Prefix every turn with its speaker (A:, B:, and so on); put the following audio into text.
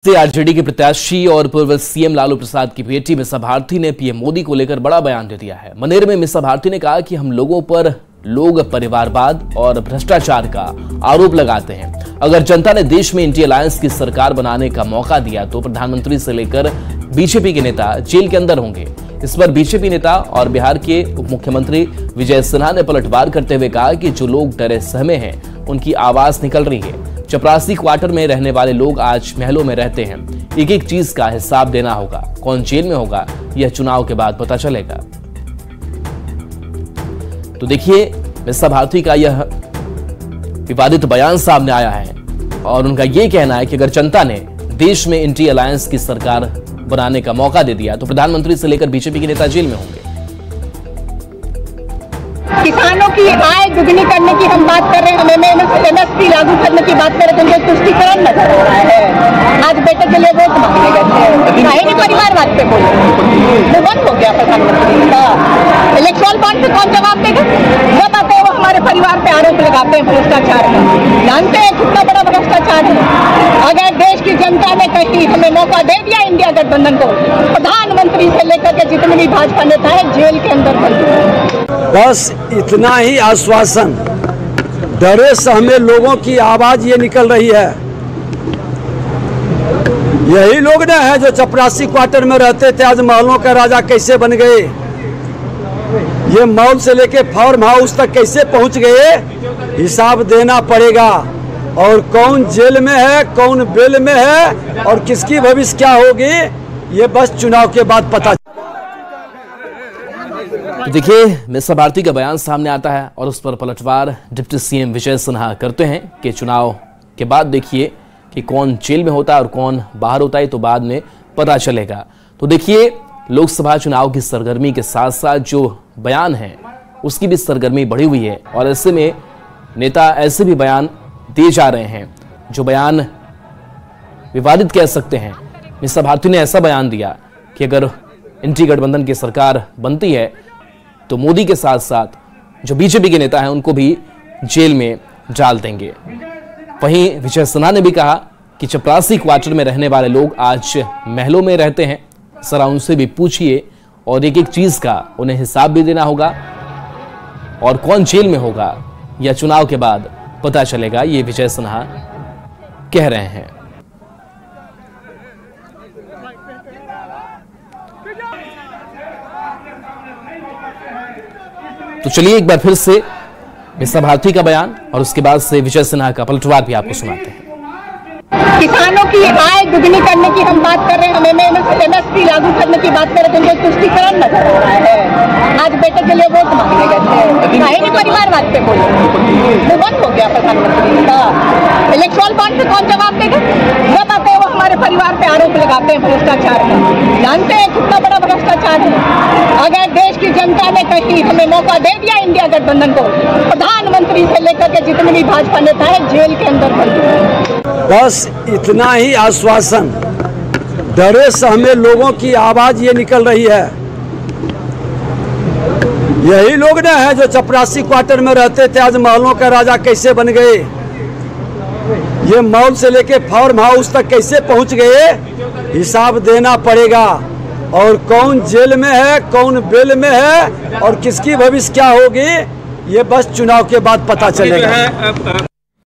A: से आरजेडी के प्रत्याशी और पूर्व सीएम लालू प्रसाद की बेटी मीसा भारती ने पीएम मोदी को लेकर बड़ा बयान दे दिया है। मनेर में मीसा भारती ने कहा कि हम लोगों पर लोग परिवारवाद और भ्रष्टाचार का आरोप लगाते हैं। अगर जनता ने देश में इंडिया अलायंस की सरकार बनाने का मौका दिया तो प्रधानमंत्री से लेकर बीजेपी के नेता जेल के अंदर होंगे। इस पर बीजेपी नेता और बिहार के उप मुख्यमंत्री विजय सिन्हा ने पलटवार करते हुए कहा कि जो लोग डरे सहमे हैं उनकी आवाज निकल रही है। चपरासी क्वार्टर में रहने वाले लोग आज महलों में रहते हैं। एक एक चीज का हिसाब देना होगा। कौन जेल में होगा यह चुनाव के बाद पता चलेगा। तो देखिए, मीसा भारती का यह विवादित बयान सामने आया है और उनका यह कहना है कि अगर जनता ने देश में इंडिया अलायंस की सरकार बनाने का मौका दे दिया तो प्रधानमंत्री से लेकर बीजेपी के नेता जेल में होंगे।
B: किसानों की आय दुगनी करने की हम बात कर रहे हैं, हमें एमएसपी लागू करने की बात करें तो उनको तुष्टीकरण नजर आ रहा है। आज बेटे के लिए वोट मांगने गए थे, काहे नहीं परिवारवाद पे बोले, वो बंद हो गया प्रधानमंत्री का। इलेक्ट्रल बॉन्ड पे कौन जवाब देगा? जब आते हैं वो हमारे परिवार पे आरोप लगाते हैं भ्रष्टाचार का। जानते हैं कितना बड़ा भ्रष्टाचार है। अगर देश की जनता ने कहीं हमें मौका दे दिया इंडिया गठबंधन को, प्रधानमंत्री से लेकर के जितने भी भाजपा नेता है जेल के अंदर बंद।
C: बस इतना ही आश्वासन। डरे सहमे लोगों की आवाज ये निकल रही है। यही लोग ना है जो चपरासी क्वार्टर में रहते थे, आज महलों का राजा कैसे बन गए। ये मॉल से लेके फार्म हाउस तक कैसे पहुंच गए, हिसाब देना पड़ेगा। और कौन जेल में है, कौन बेल में है और किसकी भविष्य क्या होगी, ये बस चुनाव के बाद पता।
A: तो देखिए, मीसा भारती का बयान सामने आता है और उस पर पलटवार डिप्टी सीएम विजय सिन्हा करते हैं कि चुनाव के बाद देखिए कि कौन जेल में होता है और कौन बाहर होता है, तो बाद में पता चलेगा। तो देखिए, लोकसभा चुनाव की सरगर्मी के साथ साथ जो बयान है उसकी भी सरगर्मी बढ़ी हुई है और ऐसे में नेता ऐसे भी बयान दिए जा रहे हैं जो बयान विवादित कह सकते हैं। मीसा भारती ने ऐसा बयान दिया कि अगर इंडी गठबंधन की सरकार बनती है तो मोदी के साथ साथ जो बीजेपी के नेता हैं उनको भी जेल में डाल देंगे। वहीं विजय सिन्हा ने भी कहा कि चपरासी क्वार्टर में रहने वाले लोग आज महलों में रहते हैं। जरा उनसे भी पूछिए और एक एक चीज का उन्हें हिसाब भी देना होगा और कौन जेल में होगा यह चुनाव के बाद पता चलेगा, ये विजय सिन्हा कह रहे हैं। तो चलिए एक बार फिर से मीसा भारती का बयान और उसके बाद से विजय सिन्हा का पलटवार भी आपको सुनाते हैं।
B: किसानों की आय दुगनी करने की हम बात कर रहे हैं, हमें एमएसपी लागू करने की बात करें तो उनको तुष्टीकरण नजर आ रहा है। आज बेटे के लिए वोट मांगने गए थे, काहे नहीं परिवारवाद पे बोले, वो बंद हो गया प्रधानमंत्री का। इलेक्ट्रल बॉन्ड पे कौन जवाब देगा? जब आते हैं वो हमारे परिवार पे आरोप लगाते हैं भ्रष्टाचार का। जानते हैं कितना बड़ा भ्रष्टाचार है। अगर देश की जनता ने कहीं हमें मौका दे दिया इंडिया गठबंधन को, प्रधानमंत्री से लेकर के जितने भी भाजपा नेता है जेल के अंदर बंद।
C: बस इतना ही आश्वासन। डरे सहमे लोगों की आवाज ये निकल रही है। यही लोग ना है जो चपरासी क्वार्टर में रहते थे, आज महलों का राजा कैसे बन गए। ये मॉल से लेके फार्म हाउस तक कैसे पहुंच गए, हिसाब देना पड़ेगा। और कौन जेल में है, कौन बेल में है और किसकी भविष्य क्या होगी, ये बस चुनाव के बाद पता चलेगा।